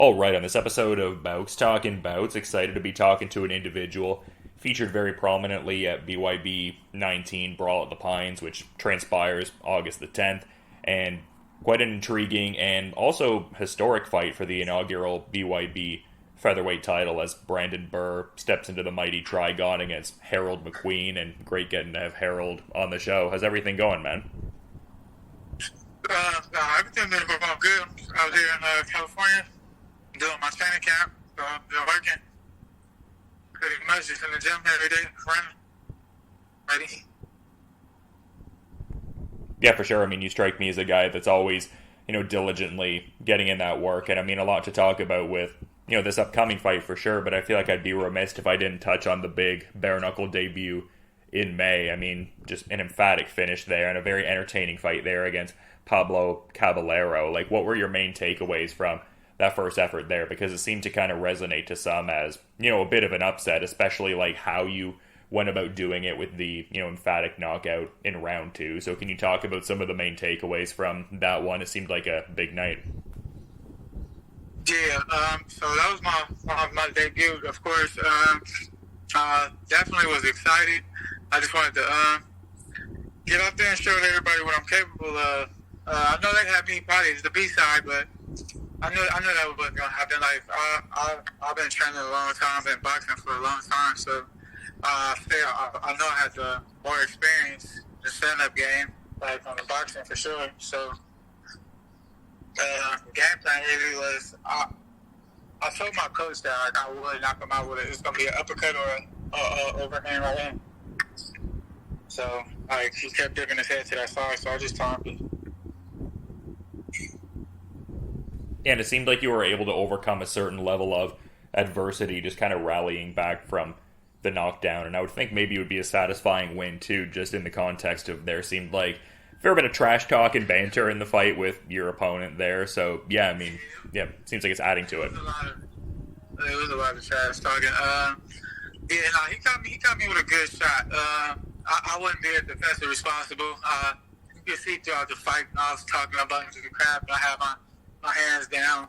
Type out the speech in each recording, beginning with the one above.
All right, on this episode of Bowks Talking Bouts, excited to be talking to an individual featured very prominently at BYB 19 Brawl at the Pines, which transpires August the 10th, and quite an intriguing and also historic fight for the inaugural BYB featherweight title as Brandon Birr steps into the mighty Trigon against Harold McQueen, and great getting to have Harold on the show. How's everything going, man? Everything been going good out here in California. Doing my training camp, so I've been working pretty much just in the gym every day, running, ready. Yeah, for sure. I mean, you strike me as a guy that's always, diligently getting in that work. And I mean, a lot to talk about with, this upcoming fight for sure. But I feel like I'd be remiss if I didn't touch on the big bare-knuckle debut in May. I mean, just an emphatic finish there and a very entertaining fight there against Pablo Caballero. Like, what were your main takeaways from that first effort there? Because it seemed to kind of resonate to some as, a bit of an upset, especially like how you went about doing it with the, emphatic knockout in round two. So can you talk about some of the main takeaways from that one? It seemed like a big night. Yeah, so that was my debut, of course. Definitely was excited. I just wanted to get out there and show everybody what I'm capable of. I know they had me probably as the B-side, but I knew that wasn't going to happen. Like, I've been training a long time, been boxing for a long time, so I know I had the more experience, the stand-up game, like on the boxing for sure. So, game plan really was, I told my coach that like, I would knock him out with it. It's going to be an uppercut or a overhand right hand. So, like, he kept dipping his head to that side, so I just told him. And it seemed like you were able to overcome a certain level of adversity, just kind of rallying back from the knockdown. And I would think maybe it would be a satisfying win, too, just in the context of there seemed like a fair bit of trash talk and banter in the fight with your opponent there. So, yeah, I mean, it seems like it's adding to it. It was a lot of trash talking. He caught me with a good shot. I wouldn't be a defensive responsible. You can see throughout the fight, I was talking a bunch of crap, and I had my hands down.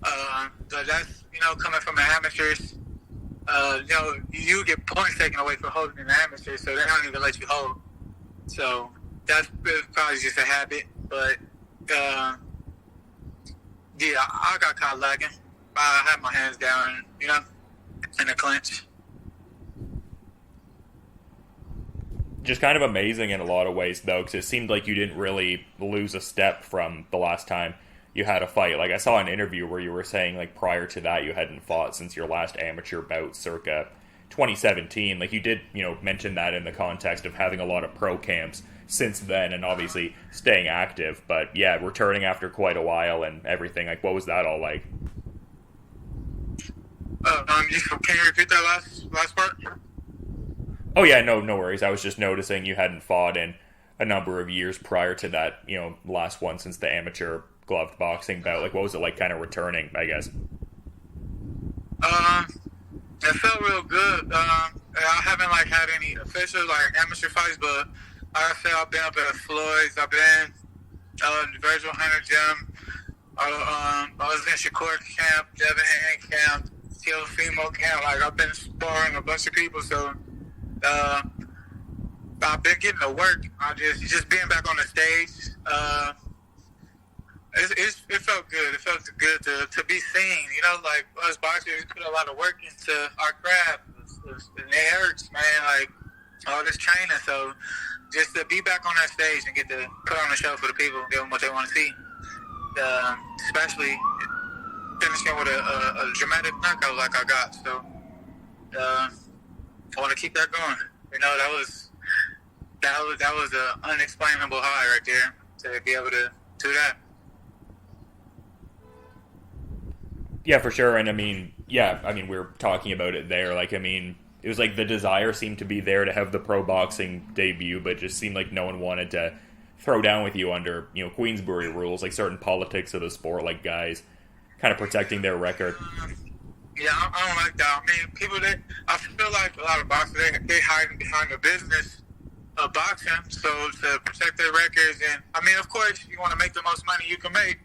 But that's, coming from the amateurs, you get points taken away for holding in the amateurs, so they don't even let you hold. So that's probably just a habit. But, I got caught lagging. I had my hands down, in a clinch. Just kind of amazing in a lot of ways, though, because it seemed like you didn't really lose a step from the last time you had a fight. Like, I saw an interview where you were saying, like, prior to that you hadn't fought since your last amateur bout circa 2017. Like, you did, mention that in the context of having a lot of pro camps since then and obviously staying active. But, yeah, returning after quite a while and everything. Like, what was that all like? Can you repeat that last part? Oh, yeah, no worries. I was just noticing you hadn't fought in a number of years prior to that, last one since the amateur gloved boxing bout. Like, what was it like kind of returning, I guess? It felt real good. I haven't, had any official, amateur fights, but like I said, I've been up at Floyd's. I've been in the Virgil Hunter gym. I was in Shakur's camp, Devin Hand camp, Teofimo camp. Like, I've been sparring a bunch of people, so I've been getting to work. Just being back on the stage. It felt good. It felt good to be seen. Like us boxers, we put a lot of work into our craft, and it hurts, man. Like all this training, so just to be back on that stage and get to put on a show for the people, give them what they want to see. Especially finishing with a dramatic knockout like I got. So I want to keep that going. That was an unexplainable high right there to be able to do that. Yeah, for sure. And we were talking about it there. Like, it was like the desire seemed to be there to have the pro boxing debut, but it just seemed like no one wanted to throw down with you under, Queensbury rules, like certain politics of the sport, like guys kind of protecting their record. Yeah, I don't like that. I feel like a lot of boxers, they hiding behind the business of boxing, so to protect their records. And, of course, you want to make the most money you can make.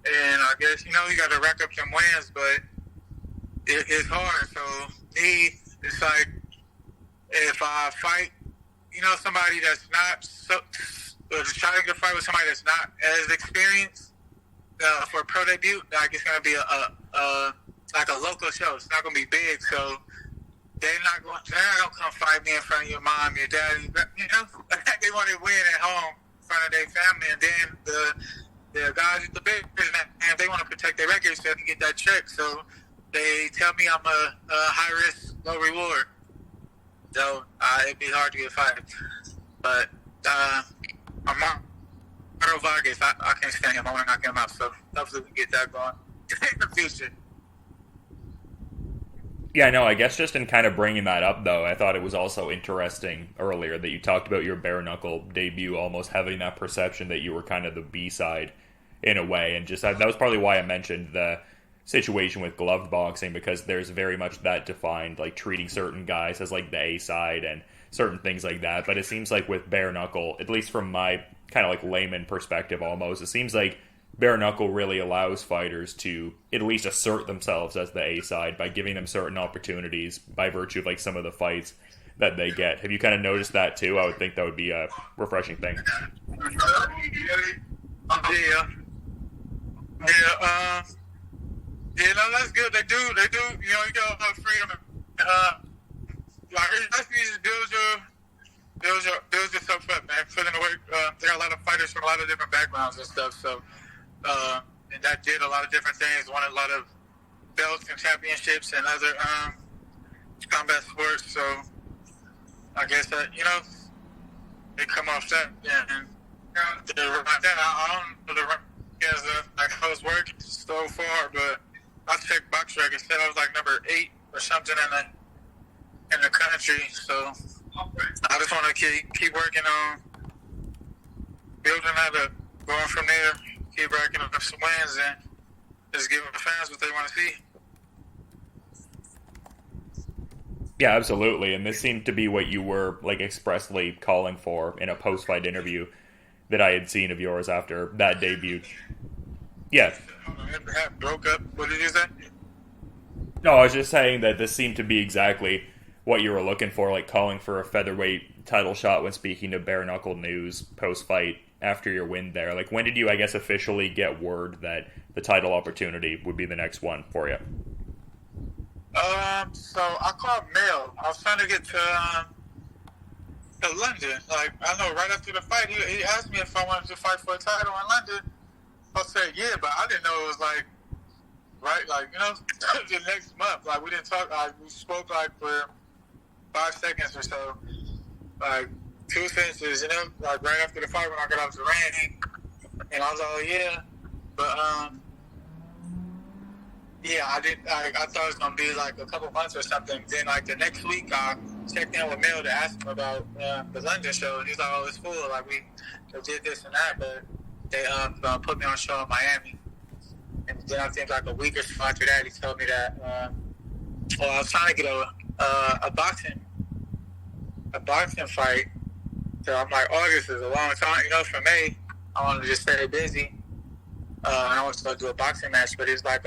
and I guess you got to rack up some wins, but it's hard. So me, it's like if I fight, somebody that's not so, try to get a fight with somebody that's not as experienced for a pro debut, like it's gonna be like a local show. It's not gonna be big, so they're not gonna come fight me in front of your mom, your daddy. They want to win at home in front of their family, and then the guys at the big and they want to protect their record so they can get that check. So they tell me I'm a high risk, low reward. So it'd be hard to get fired. But I'm not Vargas. I can't stand him. I want to knock him out. So hopefully we can get that going in the future. Yeah, no, I guess just in kind of bringing that up, though, I thought it was also interesting earlier that you talked about your bare-knuckle debut almost having that perception that you were kind of the B-side in a way. And just that was probably why I mentioned the situation with gloved boxing, because there's very much that defined, like treating certain guys as like the A-side and certain things like that. But it seems like with bare-knuckle, at least from my kind of like layman perspective almost, it seems like bare-knuckle really allows fighters to at least assert themselves as the A-side by giving them certain opportunities by virtue of like some of the fights that they get. Have you kind of noticed that too? I would think that would be a refreshing thing. That's good. They do. You got a lot of freedom. It builds yourself up, man. Putting away. They got a lot of fighters from a lot of different backgrounds and stuff. So, and that did a lot of different things. Won a lot of belts and championships and other combat sports. So, I guess that they come off that and I don't know I was working so far, but I checked box records. Said I was like number 8 or something in the country. So I just want to keep working on building that up, going from there, keep racking up some wins, and just giving the fans what they want to see. Yeah, absolutely. And this seemed to be what you were like expressly calling for in a post-fight interview that I had seen of yours after that debut. Yeah. Broke up. What did you say? No, I was just saying that this seemed to be exactly what you were looking for, like calling for a featherweight title shot when speaking to bare knuckle news post-fight after your win there. Like, when did you, I guess, officially get word that the title opportunity would be the next one for you? So I called Mel. I was trying to get to London. Like, I know right after the fight, he asked me if I wanted to fight for a title in London. I said, yeah, but I didn't know it was like, right, like, the next month. Like, we didn't talk, we spoke like for 5 seconds or so. Like, 2 sentences, like right after the fight when I got off the ring. And I was like, yeah. But, yeah, I thought it was going to be like a couple months or something. Then, like, the next week, I checked in with Mel to ask him about the London show. And he's like, oh, it's full. Like, we did this and that, but they put me on a show in Miami. And then I think like a week or so after that, he told me that, I was trying to get a boxing fight. So I'm like, August is a long time, for me. I wanted to just stay busy. I wanted to go do a boxing match, but he's like,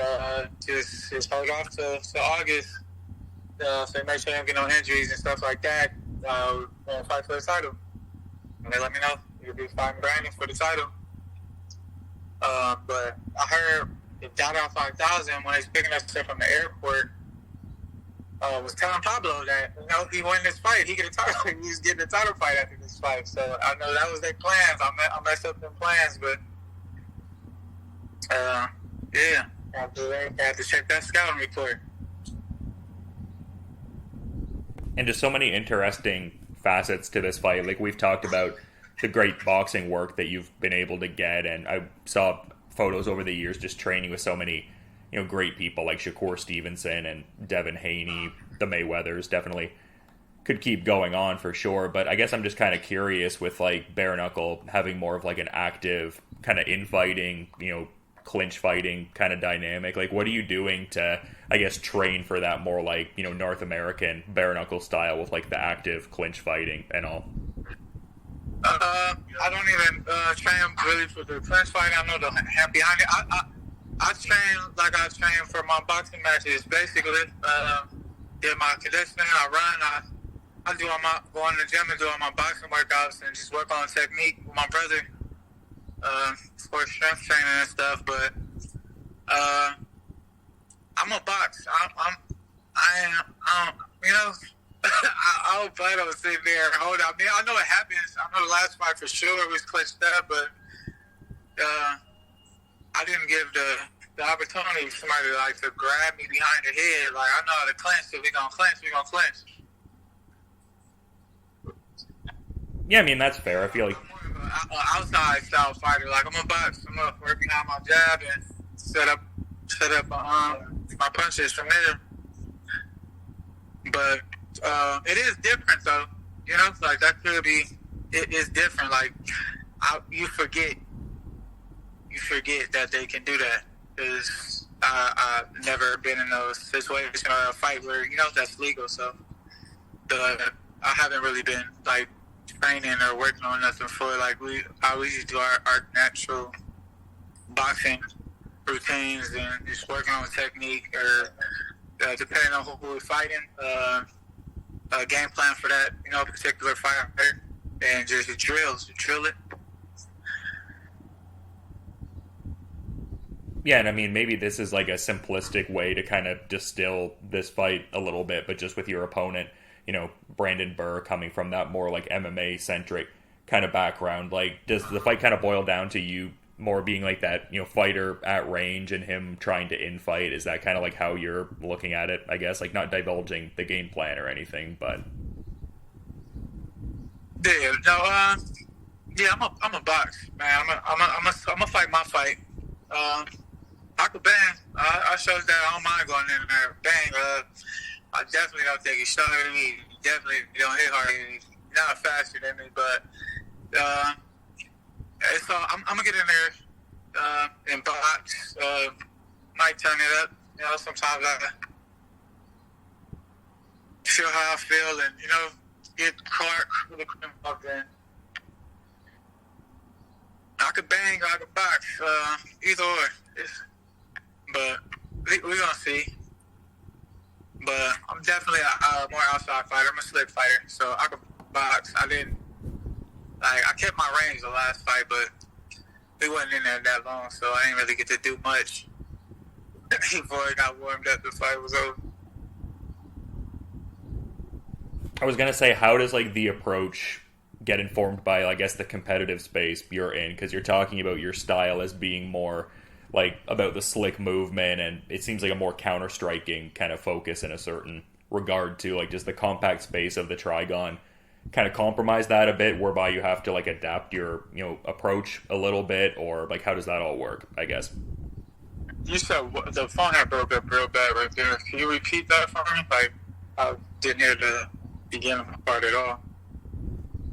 just hold off till August. So make sure I don't get no injuries and stuff like that. Fight for the title. And they let me know you'll be fighting Brandon for the title. But I heard the Down 5000 when they was picking us up from the airport was telling Pablo that he won this fight, he get a title. He was getting a title fight after this fight. So I know that was their plans. I messed up them plans, but yeah, I have to check that scouting report. And just so many interesting facets to this fight. Like, we've talked about the great boxing work that you've been able to get, and I saw photos over the years just training with so many great people like Shakur Stevenson and Devin Haney. The Mayweathers definitely could keep going on for sure, but I guess I'm just kind of curious with like bare knuckle having more of like an active kind of infighting, clinch fighting kind of dynamic. Like, what are you doing to, I guess, train for that more like North American bare knuckle style with like the active clinch fighting and all? I don't even train really for the clinch fight. I know the hand behind it. I train like I train for my boxing matches. Basically, get my conditioning. I run. I do all my go in the gym and do all my boxing workouts and just work on technique with my brother for strength training and stuff. But I'm a box. I'm you know. I don't plan on sitting there and hold out. I mean, I know it happens. I know the last fight for sure was clinched up, but I didn't give the opportunity for somebody like to grab me behind the head. Like, I know how to clinch. If we're gonna clinch, we're gonna clinch. Yeah, I mean, that's fair. I feel like I'm more of an outside style fighter. Like, I'm a box. I'm gonna work behind my jab and set up my punches from there. But it is different, though. You know, like that could be. It is different. Like you forget that they can do that. Because I've never been in those situations or a fight where that's legal. So I haven't really been like training or working on nothing for like we just do our natural boxing routines and just working on technique or depending on who we're fighting. A game plan for that, particular fighter, and just drill it. Yeah, and I mean, maybe this is like a simplistic way to kind of distill this fight a little bit, but just with your opponent, Brandon Birr coming from that more like MMA-centric kind of background, like, does the fight kind of boil down to you more being like that, fighter at range and him trying to infight? Is that kind of like how you're looking at it, I guess? Like, not divulging the game plan or anything, but... Yeah, I'm a box, man. I'm a fight my fight. I could bang. I showed that I don't mind going in there. Bang. I definitely don't think he's stronger than me. Definitely don't hit harder than me. Not faster than me, but so I'm gonna get in there and box. Might turn it up. Sometimes I feel how I feel and get Clark really involved in. I could bang or I could box. Either or. But we're gonna see. But I'm definitely a more outside fighter. I'm a slick fighter, so I could box. I kept my range the last fight, but we wasn't in there that long, so I didn't really get to do much before I got warmed up. The fight was over. I was gonna say, how does like the approach get informed by, I guess, the competitive space you're in? Because you're talking about your style as being more like about the slick movement, and it seems like a more counter-striking kind of focus in a certain regard to like just the compact space of the Trigon kind of compromise that a bit, whereby you have to like adapt your approach a little bit, or like how does that all work, I guess? You said the phone had broke up real bad right there. Can you repeat that for me? Like, I didn't hear the beginning part at all.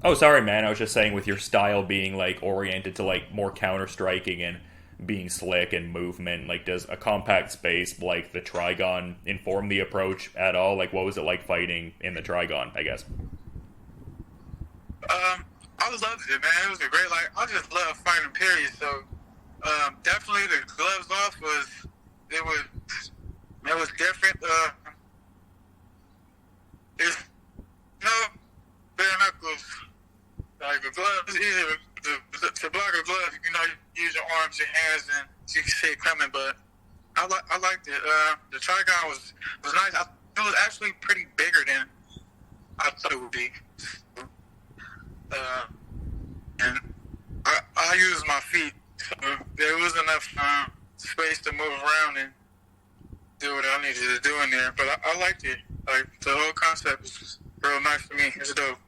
Oh, sorry, man. I was just saying, with your style being like oriented to like more counter-striking and being slick and movement, like, does a compact space like the Trigon inform the approach at all? Like, what was it like fighting in the Trigon, I guess? I loved it, man. It was a great, I just love fighting, period. So, definitely the gloves off it was different. It's bare-knuckles. Like, the gloves, easier to block a glove, you use your arms, your hands, and you can see it coming. But I liked it. The Trigon was nice. It was actually pretty bigger than I thought it would be. And I used my feet, so there was enough space to move around and do what I needed to do in there. But I liked it. Like, the whole concept was real nice to me. It's dope.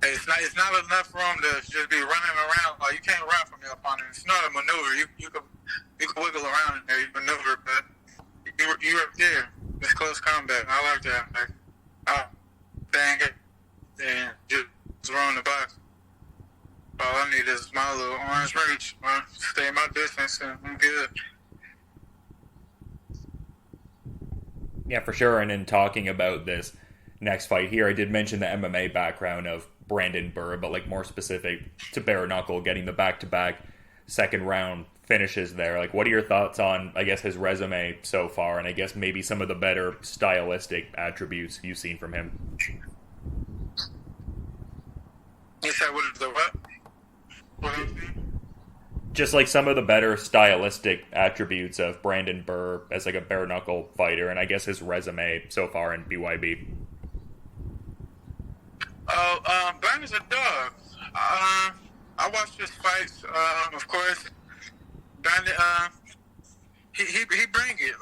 It's not enough room to just be running around. Like, you can't run from your opponent. It's not a maneuver. You can wiggle around in there. You maneuver, but you're there. It's close combat. I like that. Like, I bang it and just run the box. All I need is my little orange reach. Stay my distance, and I'm good. Yeah, for sure. And in talking about this next fight here, I did mention the MMA background of Brandon Birr, but like more specific to bare-knuckle, getting the back-to-back second round finishes there. Like, what are your thoughts on, I guess, his resume so far, and I guess maybe some of the better stylistic attributes you've seen from him? You said what is the what? What is it? Just like some of the better stylistic attributes of Brandon Birr as like a bare-knuckle fighter, and I guess his resume so far in BYB. Brandon's a dog. I watched his fights, of course. Brandon, he bring it.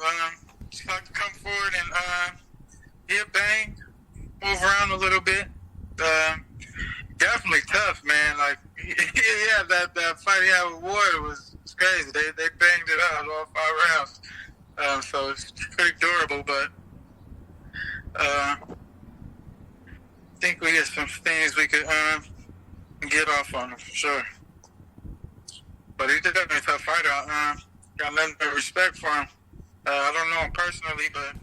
Just like to come forward and he'll bang, move around a little bit. Definitely tough, man. Like, yeah, that fight he had with Ward was crazy. They banged it out all 5 rounds. So it's pretty durable, but I think we get some things we could get off on him for sure. But he's definitely a tough fighter. Got nothing but respect for him. I don't know him personally, but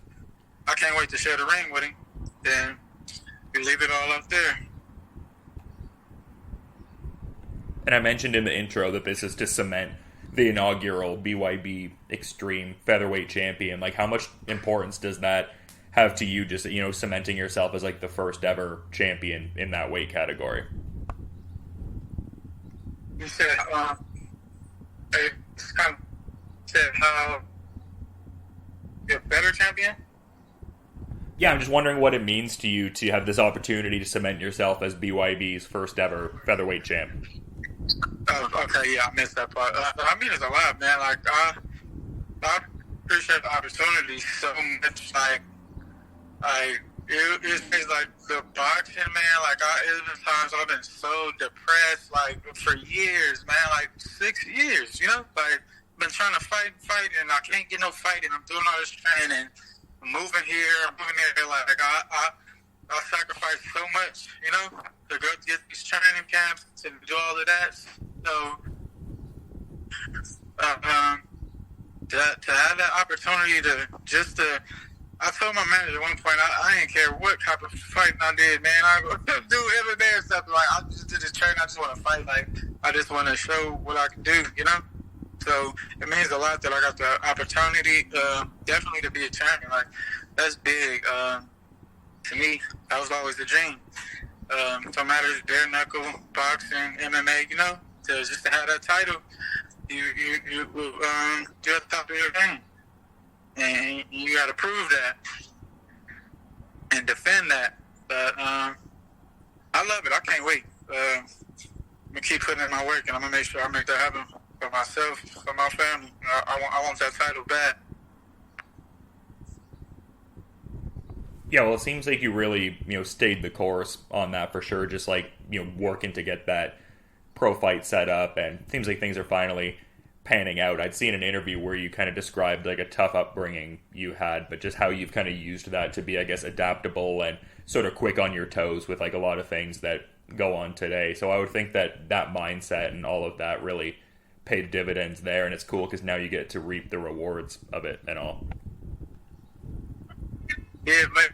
I can't wait to share the ring with him. Then we leave it all up there. And I mentioned in the intro that this is to cement the inaugural BYB Extreme featherweight champion. Like, how much importance does that have to you, just, cementing yourself as like the first ever champion in that weight category? You said, it's kind of said how you're a better champion? Yeah, I'm just wondering what it means to you to have this opportunity to cement yourself as BYB's first ever featherweight champ. Oh, okay, yeah, I missed that part. I mean, it's a lot, man. Like, I appreciate the opportunity so much. It's like the boxing, man. Like, there's been times I've been so depressed, like, for years, man. Like, 6 years, Like, been trying to fight, and I can't get no fight, and I'm doing all this training. I'm moving here, I'm moving there. Like, I sacrificed so much, to go get these training camps and do all of that. So, to have that opportunity I told my manager at one point, I didn't care what type of fighting I did, man. I go do MMA or something. Like, I just did this training. I just want to fight. Like, I just want to show what I can do, So it means a lot that I got the opportunity, definitely to be a champion. Like, that's big. To me, that was always the dream. No matter if bare knuckle, boxing, MMA, to have that title, you're at the top of your game. And you got to prove that and defend that. But I love it. I can't wait. I'm going to keep putting in my work, and I'm going to make sure I make that happen for myself, for my family. I want that title bad. Yeah, well, it seems like you really, stayed the course on that for sure. Just like, working to get that pro fight set up, and it seems like things are finally panning out. I'd seen an interview where you kind of described like a tough upbringing you had, but just how you've kind of used that to be, I guess, adaptable and sort of quick on your toes with like a lot of things that go on today. So I would think that mindset and all of that really paid dividends there, and it's cool because now you get to reap the rewards of it and all. Yeah, man.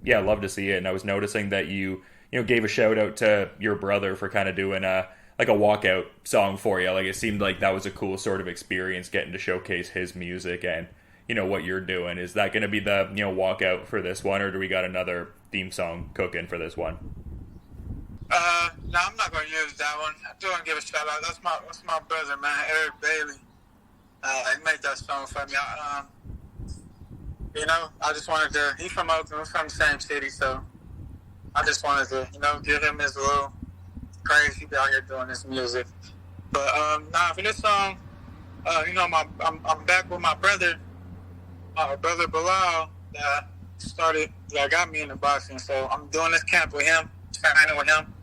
Yeah, I'd love to see it. And I was noticing that you gave a shout out to your brother for kind of doing a walkout song for you. Like, it seemed like that was a cool sort of experience, getting to showcase his music and, what you're doing. Is that going to be the, walkout for this one, or do we got another theme song cooking for this one? No, I'm not going to use that one. I do want to give a shout out. That's my brother, man, Eric Bailey. He made that song for me. I just wanted to, he's from Oakland, we're from the same city, so I just wanted to, give him his little praise. He be out here doing this music. But, for this song, I'm back with my brother Bilal, that got me into boxing. So I'm doing this camp with him, training with him.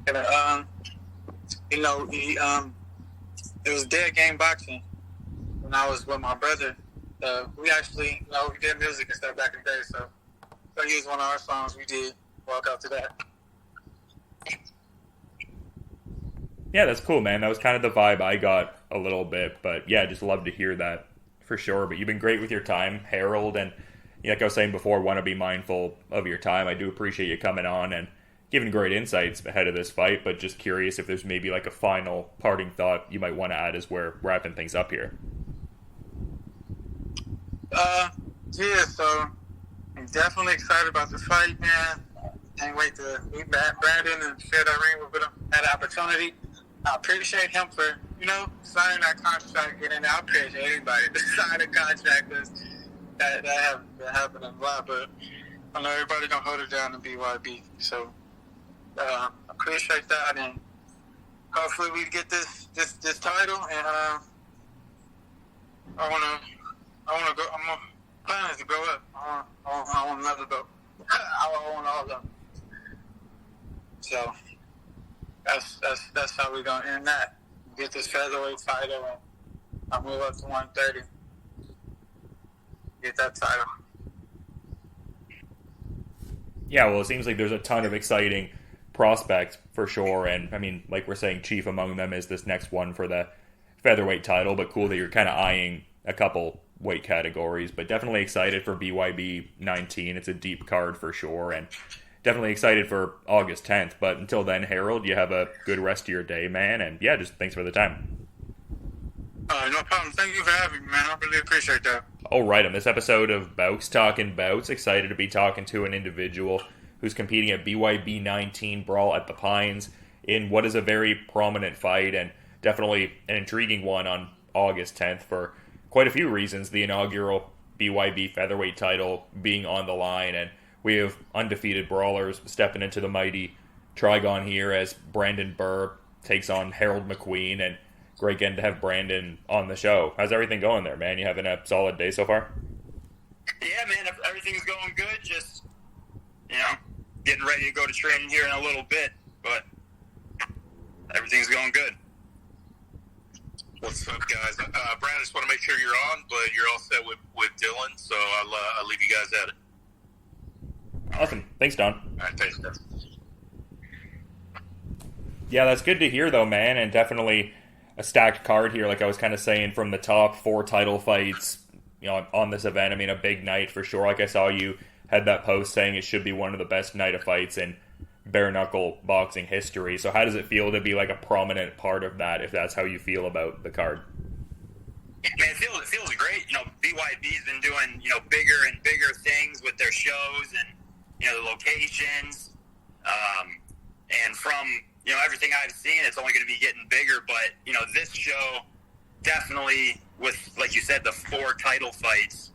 And, it was dead game boxing when I was with my brother. We actually, we did music and stuff back in the day, so he used one of our songs. We did walk out to that. Yeah, that's cool, man. That was kind of the vibe I got a little bit, but yeah, just love to hear that for sure. But you've been great with your time, Harold, and like I was saying before, want to be mindful of your time. I do appreciate you coming on and given great insights ahead of this fight, but just curious if there's maybe like a final parting thought you might want to add as we're wrapping things up here. Yeah, so I'm definitely excited about the fight, man. Can't wait to meet Brandon and share that ring with him, that opportunity. I appreciate him for, signing that contract, getting there. I appreciate anybody that signed a contract, because that happened a lot, but I know everybody gonna hold it down in BYB, so appreciate that, and hopefully we get this title, and I wanna go. My plan is to go up. I want another belt. I want all of them. So that's how we're gonna end that. Get this featherweight title, and I'll move up to 130. Get that title. Yeah, well, it seems like there's a ton of exciting prospects for sure, and I mean, like we're saying, chief among them is this next one for the featherweight title, but cool that you're kind of eyeing a couple weight categories, but definitely excited for BYB 19. It's a deep card for sure, and definitely excited for August 10th, but until then, Harold, you have a good rest of your day, man, and yeah, just thanks for the time. No problem. Thank you for having me, man. I really appreciate that. All right, on this episode of Bowks Talking Bouts, excited to be talking to an individual who's competing at BYB 19 Brawl at the Pines in what is a very prominent fight, and definitely an intriguing one on August 10th for quite a few reasons. The inaugural BYB featherweight title being on the line, and we have undefeated brawlers stepping into the mighty Trigon here as Brandon Birr takes on Harold McQueen, and great getting to have Brandon on the show. How's everything going there, man? You having a solid day so far? Yeah, man, everything's going good. Just, getting ready to go to training here in a little bit, but everything's going good. What's up, guys? Brandon, just want to make sure you're on, but you're all set with Dylan, so I'll leave you guys at it. Awesome. Thanks, Don. All right, thanks, guys. Yeah, that's good to hear, though, man, and definitely a stacked card here, like I was kind of saying, from the top 4 title fights, on this event. I mean, a big night for sure. Like I saw you had that post saying it should be one of the best night of fights in bare-knuckle boxing history. So how does it feel to be like a prominent part of that, if that's how you feel about the card? Man, it feels great. BYB's been doing, bigger and bigger things with their shows and, the locations. And from, everything I've seen, it's only going to be getting bigger. But, this show definitely, with, like you said, the 4 title fights,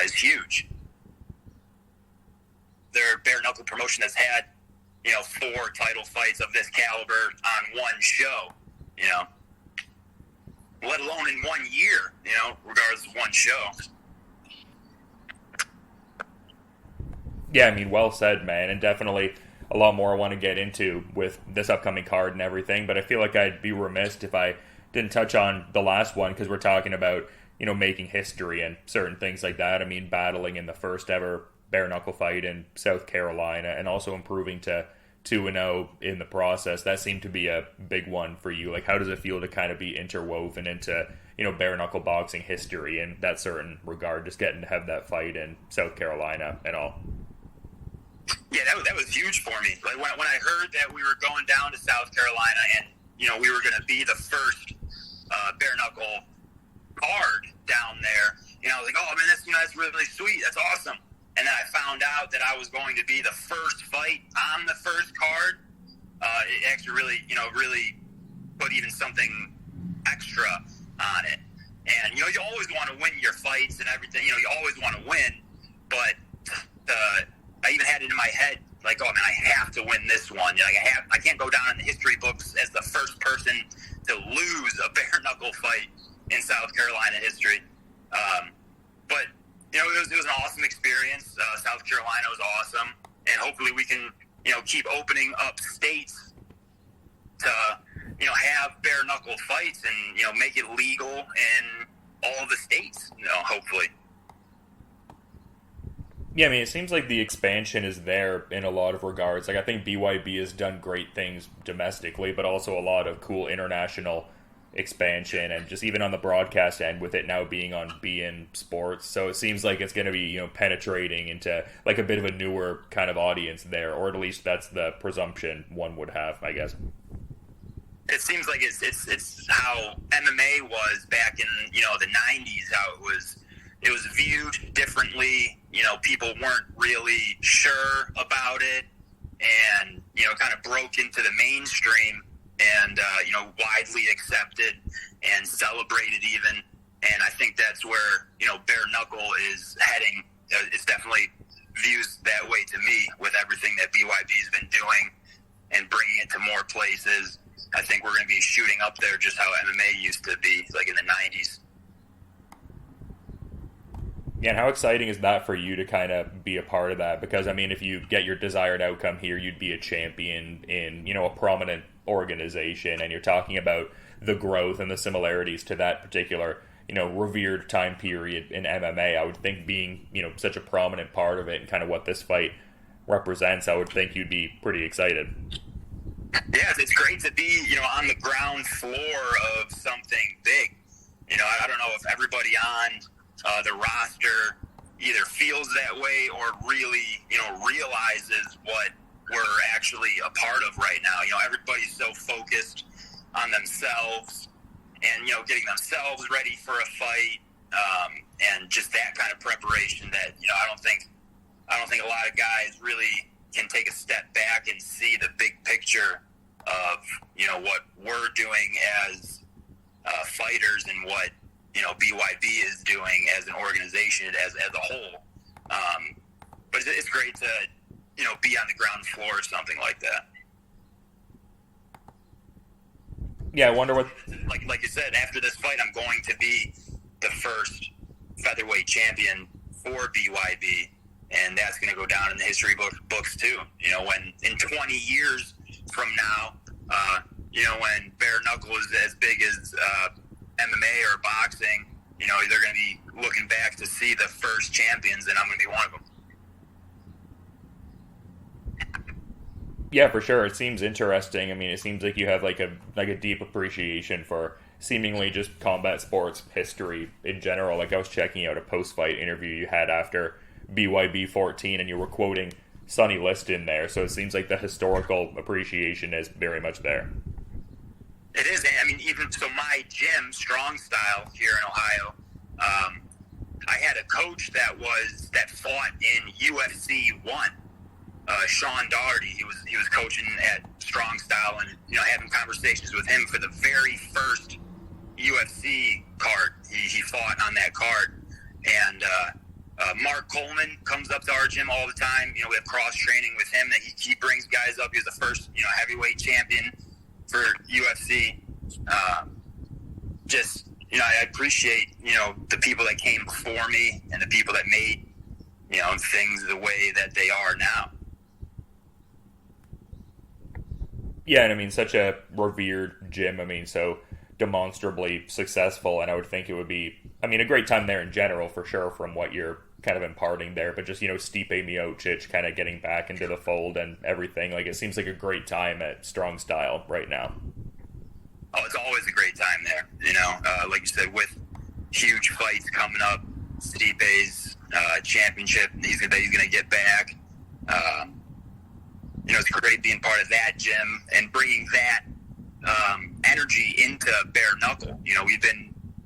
is huge. Their bare-knuckle promotion has had, 4 title fights of this caliber on one show, let alone in 1 year, regardless of one show. Yeah, I mean, well said, man, and definitely a lot more I want to get into with this upcoming card and everything, but I feel like I'd be remiss if I didn't touch on the last one, because we're talking about, making history and certain things like that. I mean, battling in the first ever bare-knuckle fight in South Carolina and also improving to 2-0 in the process. That seemed to be a big one for you. Like, how does it feel to kind of be interwoven into, bare-knuckle boxing history in that certain regard, just getting to have that fight in South Carolina and all? Yeah, that was huge for me. Like, when I heard that we were going down to South Carolina and, we were going to be the first bare-knuckle card down there, I was like, oh, man, that's really sweet. That's awesome. And then I found out that I was going to be the first fight on the first card. It actually really put even something extra on it. And, you always want to win your fights and everything. You always want to win. But I even had it in my head, like, oh, man, I have to win this one. I can't go down in the history books as the first person to lose a bare-knuckle fight in South Carolina history. But it was an awesome experience. South Carolina was awesome, and hopefully we can, keep opening up states to, have bare knuckle fights and, make it legal in all the states, hopefully. Yeah, I mean, it seems like the expansion is there in a lot of regards. Like, I think BYB has done great things domestically, but also a lot of cool international expansion, and just even on the broadcast end with it now being on beIN Sports. So it seems like it's going to be, penetrating into like a bit of a newer kind of audience there, or at least that's the presumption one would have, I guess. It seems like it's how MMA was back in the 90s. How it was viewed differently. People weren't really sure about it, and kind of broke into the mainstream and widely accepted and celebrated even. And I think that's where bare knuckle is heading. It's definitely views that way to me with everything that BYB's been doing and bringing it to more places. I think we're going to be shooting up there just how MMA used to be, like in the 90s. Yeah, and how exciting is that for you to kind of be a part of that? Because, I mean, if you get your desired outcome here, you'd be a champion in, a prominent organization, and you're talking about the growth and the similarities to that particular, revered time period in MMA. I would think being, such a prominent part of it and kind of what this fight represents, I would think you'd be pretty excited. Yeah, it's great to be, on the ground floor of something big. I don't know if everybody on the roster either feels that way or really, realizes what we're actually a part of right now. Everybody's so focused on themselves and, getting themselves ready for a fight, and just that kind of preparation that, I don't think a lot of guys really can take a step back and see the big picture of, what we're doing as fighters and what, BYB is doing as an organization, as a whole. But it's great to, be on the ground floor or something like that. Yeah, I wonder what... Like you said, after this fight, I'm going to be the first featherweight champion for BYB, and that's going to go down in the history books too. When in 20 years from now, when bare knuckle is as big as MMA or boxing, they're going to be looking back to see the first champions, and I'm going to be one of them. Yeah, for sure. It seems interesting. I mean, it seems like you have like a deep appreciation for seemingly just combat sports history in general. Like I was checking out a post-fight interview you had after BYB 14, and you were quoting Sonny Liston there. So it seems like the historical appreciation is very much there. It is. I mean, even so, my gym, Strong Style, here in Ohio, I had a coach that fought in UFC 1. Sean Daugherty, he was coaching at Strong Style, and having conversations with him for the very first UFC card. He fought on that card, and Mark Coleman comes up to our gym all the time. We have cross training with him. That he brings guys up. He was the first heavyweight champion for UFC. I appreciate the people that came before me and the people that made things the way that they are now. Yeah, and I mean, such a revered gym. I mean, so demonstrably successful, and I would think it would be, I mean, a great time there in general, for sure, from what you're kind of imparting there, but just, Stipe Miocic kind of getting back into the fold and everything. Like, it seems like a great time at Strong Style right now. Oh, it's always a great time there, like you said, with huge fights coming up, Stipe's championship, he's going to get back. It's great being part of that gym and bringing that energy into bare knuckle.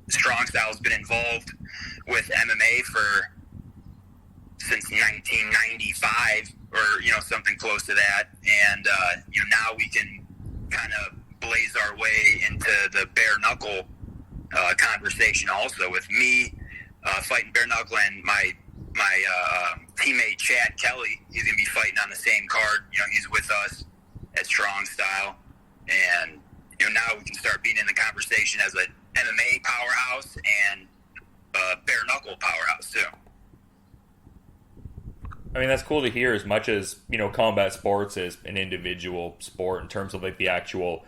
Strong Style's been involved with MMA since 1995 or, something close to that. And, now we can kind of blaze our way into the bare knuckle conversation also, with me fighting bare knuckle and my teammate Chad Kelly. He's going to be fighting on the same card. He's with us at Strong Style, and now we can start being in the conversation as an MMA powerhouse and bare knuckle powerhouse too. I mean, that's cool to hear. As much as combat sports is an individual sport in terms of like the actual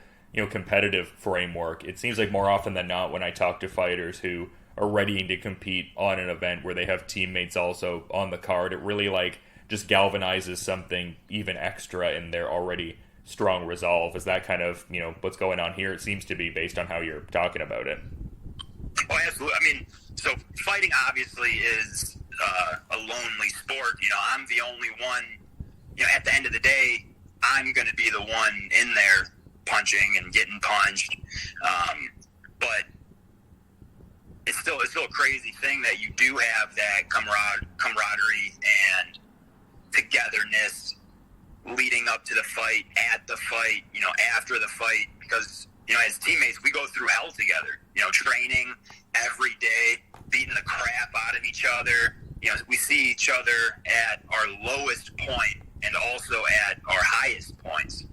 competitive framework, it seems like more often than not when I talk to fighters who are readying to compete on an event where they have teammates also on the card, it really like just galvanizes something even extra in their already strong resolve. Is that kind of, what's going on here? It seems to be, based on how you're talking about it. Oh, absolutely. I mean, so fighting obviously is a lonely sport. I'm the only one, at the end of the day, I'm going to be the one in there punching and getting punched. But it's still a crazy thing that you do have that camaraderie and togetherness leading up to the fight, at the fight, after the fight, because, as teammates, we go through hell together, training every day, beating the crap out of each other. We see each other at our lowest point and also at our highest points.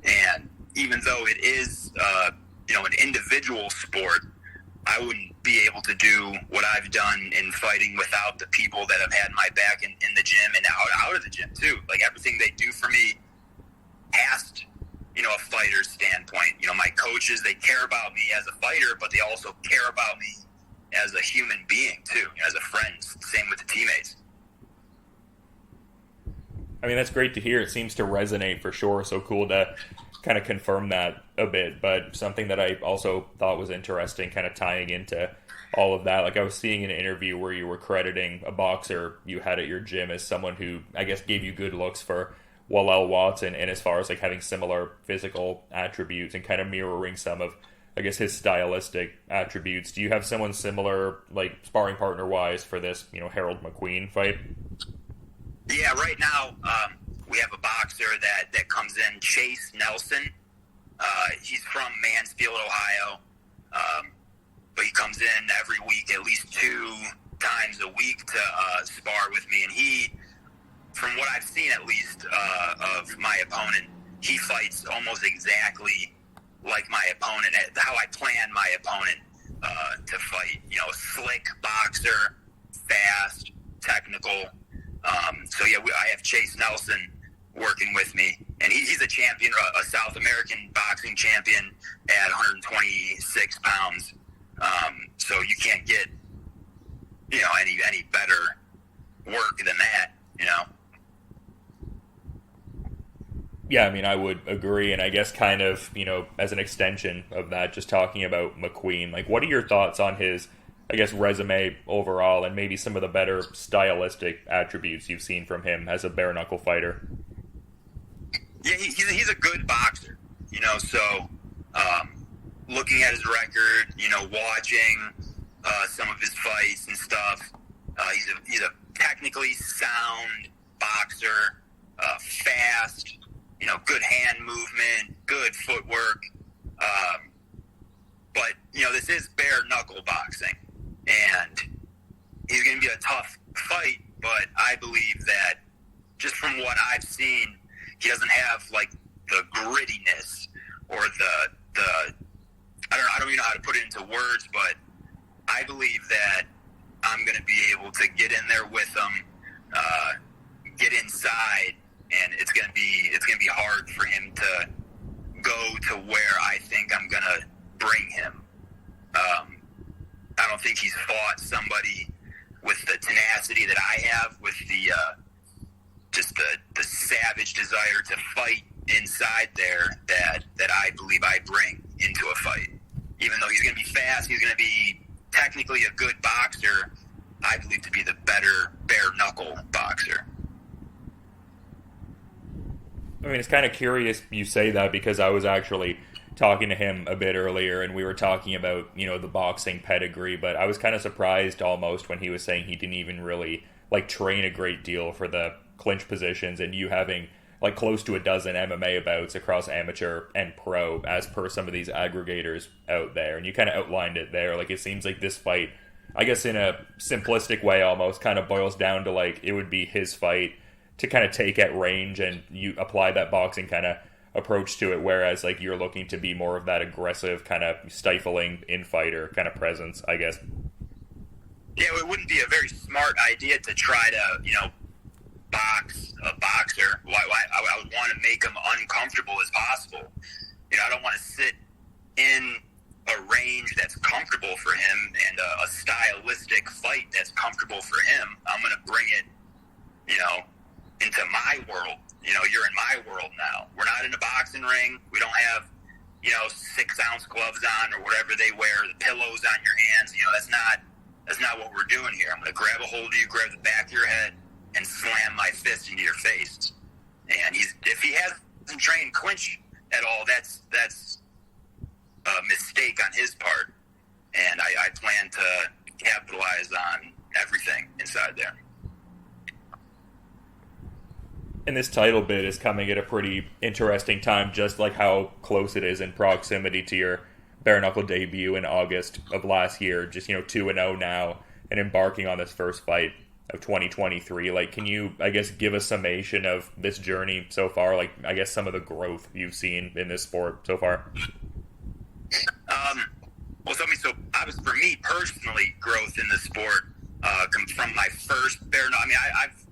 And even though it is, an individual sport, I wouldn't be able to do what I've done in fighting without the people that have had my back in the gym and out of the gym too. Like, everything they do for me past, a fighter's standpoint. My coaches, they care about me as a fighter, but they also care about me as a human being too, as a friend. Same with the teammates. I mean, that's great to hear. It seems to resonate for sure. So cool to kind of confirm that a bit. But something that I also thought was interesting, kind of tying into all of that, like, I was seeing an interview where you were crediting a boxer you had at your gym as someone who, I guess, gave you good looks for Wallel Watson, and as far as like having similar physical attributes and kind of mirroring some of, I guess, his stylistic attributes. Do you have someone similar, like sparring partner wise, for this, Harold McQueen fight? Yeah, right now we have a boxer that comes in, Chase Nelson. He's from Mansfield, Ohio, but he comes in every week, at least 2 times a week, to spar with me. And he, from what I've seen at least of my opponent, he fights almost exactly like my opponent, how I plan my opponent to fight. Slick boxer, fast, technical. So yeah, I have Chase Nelson working with me, and he's a champion, a South American boxing champion at 126 pounds. So you can't get, any better work than that, Yeah, I mean, I would agree, and I guess kind of, as an extension of that, just talking about McQueen, like, what are your thoughts on his, I guess, resume overall, and maybe some of the better stylistic attributes you've seen from him as a bare-knuckle fighter? Yeah, he's a good boxer, so looking at his record, watching some of his fights and stuff, he's a technically sound boxer, fast, good hand movement, good footwork, but, this is bare-knuckle boxing, and he's going to be a tough fight, but I believe that just from what I've seen, he doesn't have, like, the grittiness or the I don't even know how to put it into words, but I believe that I'm going to be able to get in there with him, get inside, and it's going to be hard for him to go to where I think I'm going to bring him. I don't think he's fought somebody with the tenacity that I have, with the just the savage desire to fight inside there that I believe I bring into a fight. Even though he's going to be fast, he's going to be technically a good boxer, I believe to be the better bare-knuckle boxer. I mean, it's kind of curious you say that, because I was actually talking to him a bit earlier, and we were talking about, the boxing pedigree, but I was kind of surprised almost when he was saying he didn't even really, like, train a great deal for the clinch positions, and you having, like, close to a dozen MMA bouts across amateur and pro, as per some of these aggregators out there, and you kind of outlined it there. Like, it seems like this fight, I guess in a simplistic way almost, kind of boils down to, like, it would be his fight to kind of take at range, and you apply that boxing kind of approach to it, whereas, like, you're looking to be more of that aggressive, kind of stifling infighter kind of presence, I guess. Yeah, it wouldn't be a very smart idea to try to, box a boxer. I would want to make him uncomfortable as possible. I don't want to sit in a range that's comfortable for him and a stylistic fight that's comfortable for him. I'm going to bring it, into my world. You're in my world now. We're not in a boxing That's not what we're doing here. I'm going to grab a hold of you, grab the back of your head, and slam my fist into your face. And if he hasn't trained clinch at all, that's a mistake on his part. And I plan to capitalize on everything inside there. And this title bid is coming at a pretty interesting time, just like how close it is in proximity to your bare-knuckle debut in August of last year. Just, 2-0 now and embarking on this first fight of 2023. Like, can you, I guess, give a summation of this journey so far? Like, I guess some of the growth you've seen in this sport so far. So obviously for me personally, growth in the sport comes from my first bare-knuckle. I mean, I've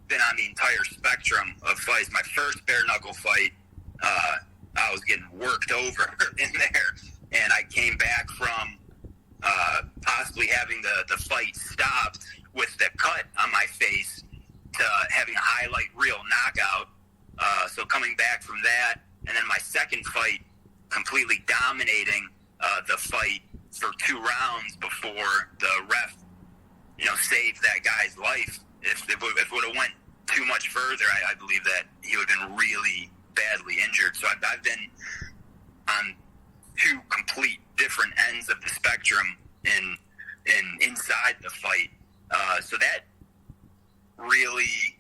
been on the entire spectrum of fights. My first bare-knuckle fight, I was getting worked over in there, and I came back from possibly having the fight stopped with the cut on my face to having a highlight reel knockout. So coming back from that, and then my second fight, completely dominating the fight for 2 rounds before the ref, saved that guy's life. If it would have went too much further, I believe that he would have been really badly injured. So I've been on 2 complete different ends of the spectrum in inside the fight. So that really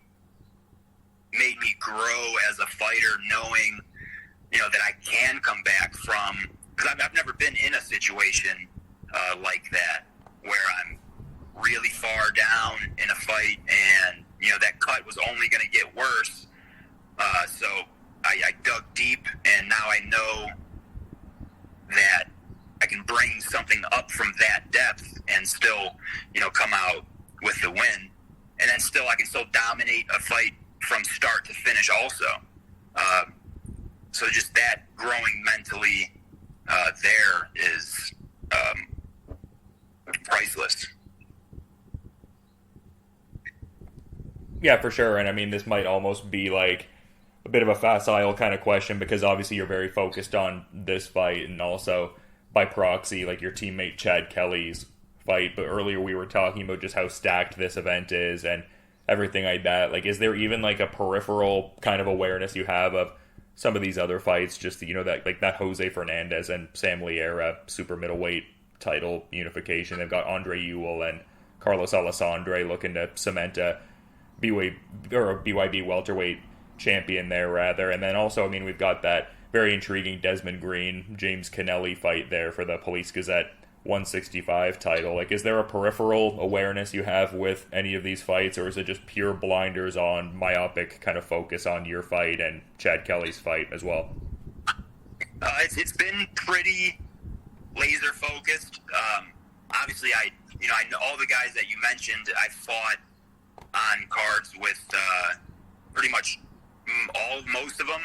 made me grow as a fighter, knowing that I can come back from, because I've never been in a situation like that where I'm really far down in a fight and that cut was only going to get worse. So I dug deep, and now I know that I can bring something up from that depth and still come out with the win, and then I can still dominate a fight from start to finish also. So just that growing mentally there is priceless. Yeah, for sure. And I mean, this might almost be like a bit of a facile kind of question, because obviously you're very focused on this fight and also by proxy, like your teammate Chad Kelly's fight. But earlier we were talking about just how stacked this event is and everything like that. Like, is there even like a peripheral kind of awareness you have of some of these other fights? Just, that like that Jose Fernandez and Sam Liera super middleweight title unification. They've got Andre Ewell and Carlos Alessandre looking to cement a BYB welterweight champion there, rather. And then also, I mean, we've got that very intriguing Desmond Green, James Kennelly fight there for the Police Gazette 165 title. Like, is there a peripheral awareness you have with any of these fights, or is it just pure blinders on myopic kind of focus on your fight and Chad Kelly's fight as well? It's been pretty laser focused. Obviously, I know all the guys that you mentioned. I fought on cards with pretty much most of them.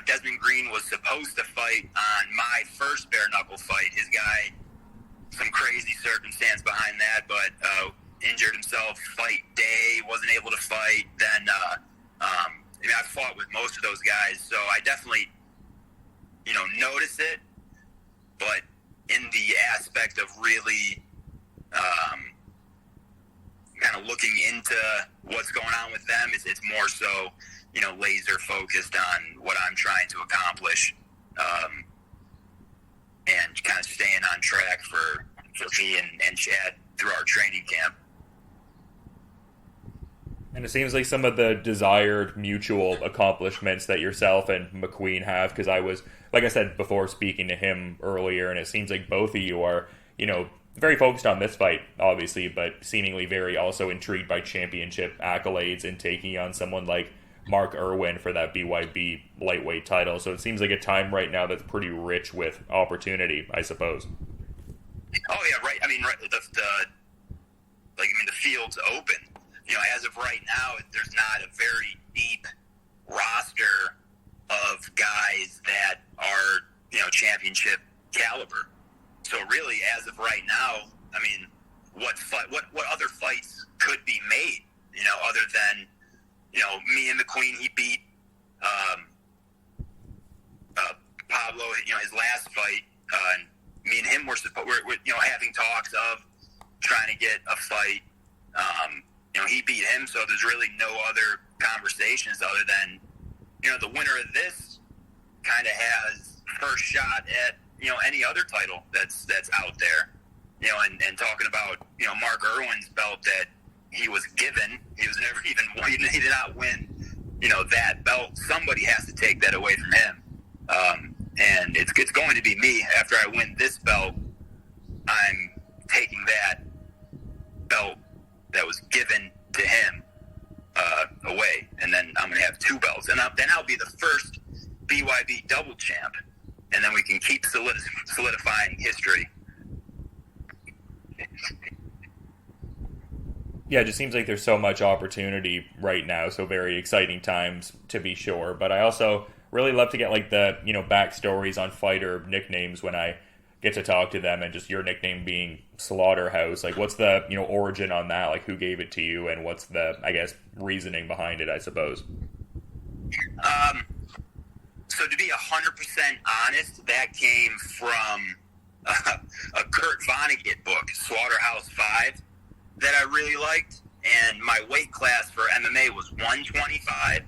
Desmond Green was supposed to fight on my first bare-knuckle fight. His guy, some crazy circumstance behind that, but injured himself fight day, wasn't able to fight. Then, I fought with most of those guys, so I definitely, notice it. But in the aspect of really kind of looking into what's going on with them, it's more so, laser focused on what I'm trying to accomplish, and kind of staying on track for me and Chad through our training camp. And it seems like some of the desired mutual accomplishments that yourself and McQueen have, because I was, like I said before, speaking to him earlier, and it seems like both of you are, very focused on this fight, obviously, but seemingly very also intrigued by championship accolades and taking on someone like Mark Irwin for that BYB lightweight title. So it seems like a time right now that's pretty rich with opportunity, I suppose. Oh yeah, right. I mean, the field's open. As of right now, there's not a very deep roster of guys that are, championship caliber. So really, as of right now, I mean, what other fights could be made? Other than me and McQueen, he beat Pablo. His last fight. And me and him were having talks of trying to get a fight. He beat him, so there's really no other conversations other than, the winner of this kind of has first shot at, any other title that's out there. And talking about, Mark Irwin's belt that he was given, he was never even, he did not win, that belt. Somebody has to take that away from him. And it's going to be me. After I win this belt, I'm taking that belt that was given to him away, and then I'm going to have two belts, and then I'll be the first BYB double champ, and then we can keep solidifying history. Yeah, it just seems like there's so much opportunity right now, so very exciting times to be sure. But I also really love to get like the backstories on fighter nicknames when I get to talk to them, and just your nickname being Slaughterhouse. Like, what's the origin on that? Like, who gave it to you, and what's the reasoning behind it? I suppose. So to be 100% honest, that came from a Kurt Vonnegut book, Slaughterhouse 5, that I really liked, and my weight class for MMA was 125.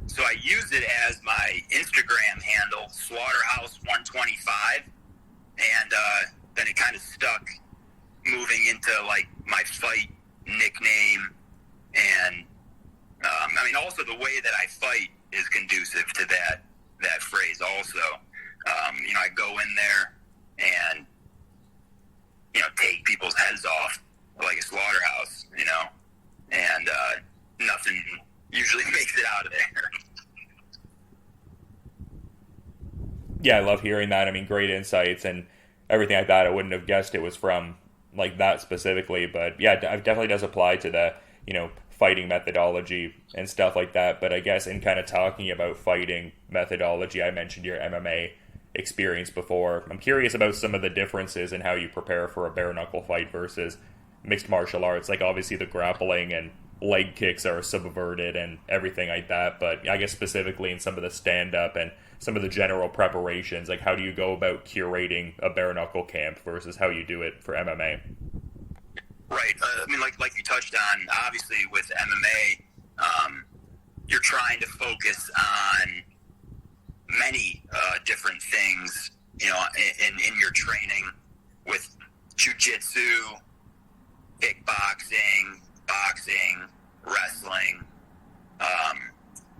So I used it as my Instagram handle, Slaughterhouse 125, and then it kind of stuck moving into like my fight nickname, and also the way that I fight is conducive to that phrase also. I go in there and take people's heads off like a slaughterhouse, and nothing usually makes it out of there. Yeah, I love hearing that. Great insights and everything like that. I wouldn't have guessed it was from like that specifically, but yeah, it definitely does apply to the, fighting methodology and stuff like that. But I guess in kind of talking about fighting methodology, I mentioned your MMA experience before. I'm curious about some of the differences in how you prepare for a bare-knuckle fight versus mixed martial arts. Like, obviously the grappling and leg kicks are subverted and everything like that, but I guess specifically in some of the stand-up and some of the general preparations, like how do you go about curating a bare-knuckle camp versus how you do it for MMA? Right. Like you touched on, obviously with MMA, you're trying to focus on many different things, in your training with jiu-jitsu, kickboxing, boxing, wrestling.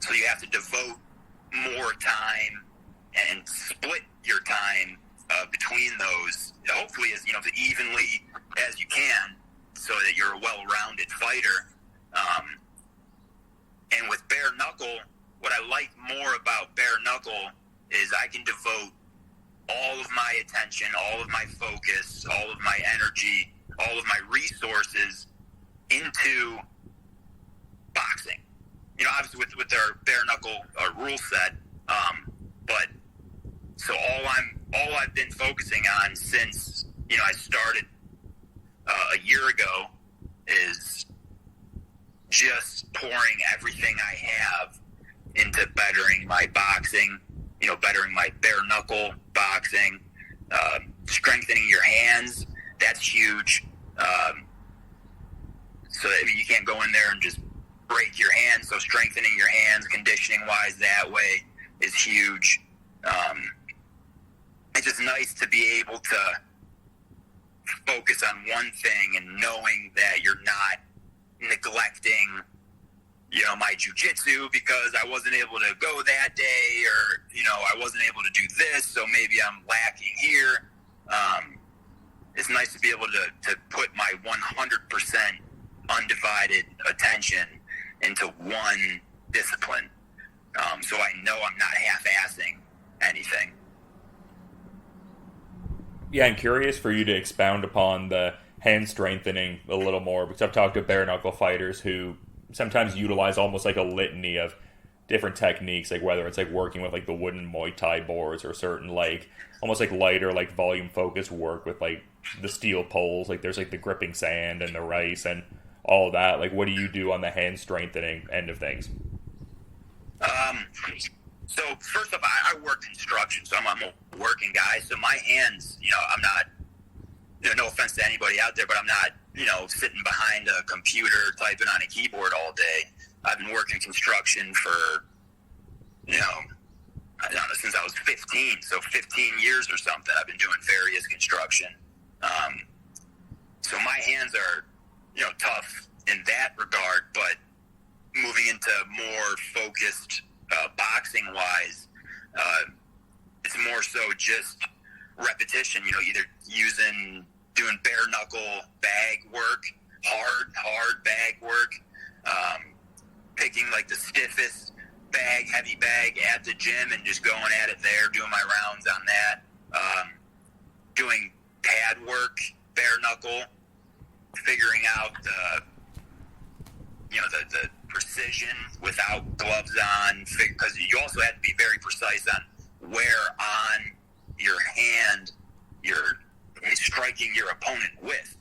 So you have to devote more time and split your time between those, hopefully as evenly as you can, so that you're a well-rounded fighter. And with bare knuckle, what I like more about bare knuckle is I can devote all of my attention, all of my focus, all of my energy, all of my resources into boxing. Obviously with our bare knuckle rule set, but so all I've been focusing on since I started a year ago is just pouring everything I have into bettering my boxing, bettering my bare knuckle boxing, strengthening your hands. That's huge. So you can't go in there and just break your hands. So strengthening your hands, conditioning wise, that way is huge. It's just nice to be able to focus on one thing and knowing that you're not neglecting, my jiu-jitsu because I wasn't able to go that day, or, I wasn't able to do this, so maybe I'm lacking here. It's nice to be able to put my 100% undivided attention into one discipline. So I know I'm not half-assing anything. Yeah, I'm curious for you to expound upon the hand strengthening a little more, because I've talked to bare knuckle fighters who sometimes utilize almost like a litany of different techniques, like whether it's like working with like the wooden Muay Thai boards or certain like almost like lighter like volume focused work with like the steel poles, like there's like the gripping sand and the rice and all of that. Like, what do you do on the hand strengthening end of things? So first off, I work construction, so I'm a working guy. So my hands, I'm not, no offense to anybody everybody out there, but I'm not, sitting behind a computer typing on a keyboard all day. I've been working construction for, I don't know, since I was 15, so 15 years or something. I've been doing various construction. So my hands are, tough in that regard, but moving into more focused boxing-wise, it's more so just repetition, either doing bare-knuckle bag work, hard bag work, picking like the stiffest bag, heavy bag at the gym and just going at it there, doing my rounds on that, doing pad work, bare-knuckle, figuring out the precision without gloves on, because you also have to be very precise on where on your hand you're striking your opponent with.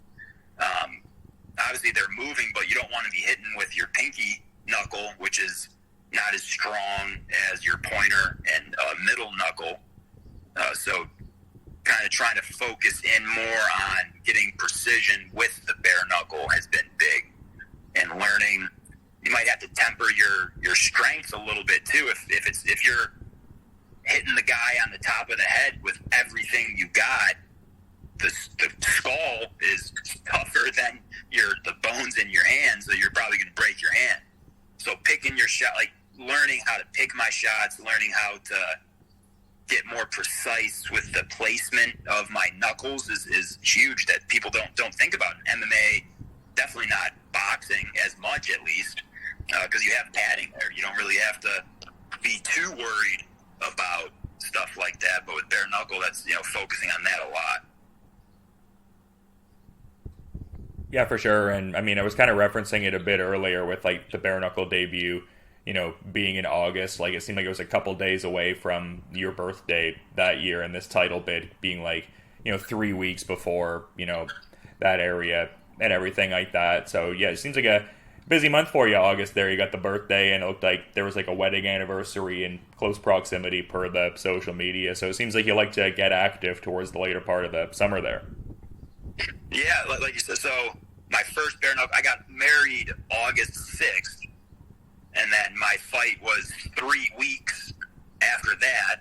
Obviously they're moving, but you don't want to be hitting with your pinky knuckle, which is not as strong as your pointer and middle knuckle. So kind of trying to focus in more on getting precision with the bare knuckle has been big, and learning you might have to temper your strength a little bit too. If you're hitting the guy on the top of the head with everything you got, the skull is tougher than the bones in your hand, so you're probably going to break your hand. So picking your shot, like learning how to pick my shots, learning how to get more precise with the placement of my knuckles is huge, that people don't think about in MMA. Definitely not boxing as much, at least, because you have padding there. You don't really have to be too worried about stuff like that. But with bare knuckle, that's focusing on that a lot. Yeah, for sure. And I mean, I was kind of referencing it a bit earlier with like the bare knuckle debut, being in August. Like it seemed like it was a couple days away from your birthday that year, and this title bid being like 3 weeks before that area and everything like that. So yeah, it seems like a busy month for you, August. There, you got the birthday, and it looked like there was like a wedding anniversary in close proximity per the social media. So it seems like you like to get active towards the later part of the summer there. Yeah, like you said, so my first bare knuckle, I got married August 6th, and then my fight was 3 weeks after that,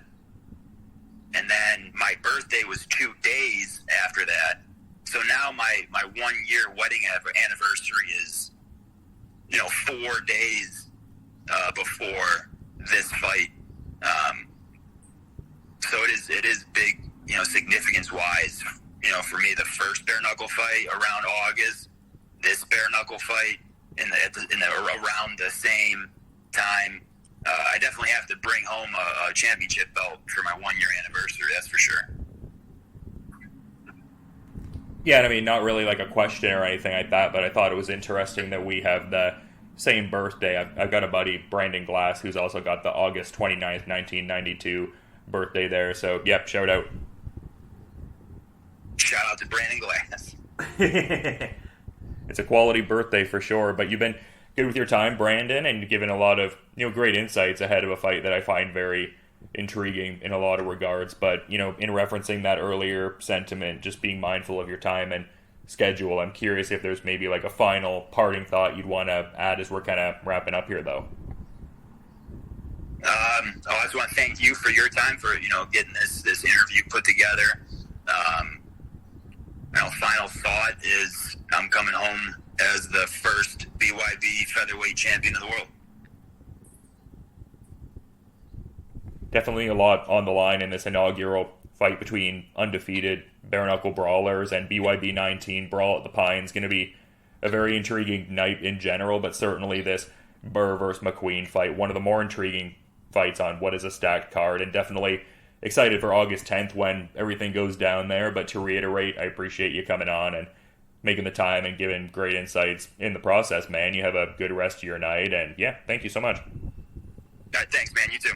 and then my birthday was 2 days after that. So now my 1 year wedding anniversary is 4 days before this fight. So it is big, significance wise. For me, the first bare knuckle fight around August, this bare knuckle fight around the same time. I definitely have to bring home a championship belt for my 1 year anniversary. That's for sure. Yeah, and I mean, not really like a question or anything like that, but I thought it was interesting that we have the same birthday. I've got a buddy, Brandon Glass, who's also got the August 29th, 1992 birthday there. So, yep, shout out. Shout out to Brandon Glass. It's a quality birthday for sure, but you've been good with your time, Brandon, and given a lot of great insights ahead of a fight that I find very intriguing in a lot of regards. But in referencing that earlier sentiment, just being mindful of your time and schedule, I'm curious if there's maybe like a final parting thought you'd want to add as we're kind of wrapping up here, though. I just want to thank you for your time, for getting this interview put together. Final thought is I'm coming home as the first BYB featherweight champion of the world. Definitely a lot on the line in this inaugural fight between undefeated bare-knuckle brawlers and BYB 19 Brawl at the Pines. Going to be a very intriguing night in general, but certainly this Birr versus McQueen fight, one of the more intriguing fights on what is a stacked card, and definitely excited for August 10th when everything goes down there. But to reiterate, I appreciate you coming on and making the time and giving great insights in the process, man. You have a good rest of your night, and yeah, thank you so much. All right, thanks, man. You too.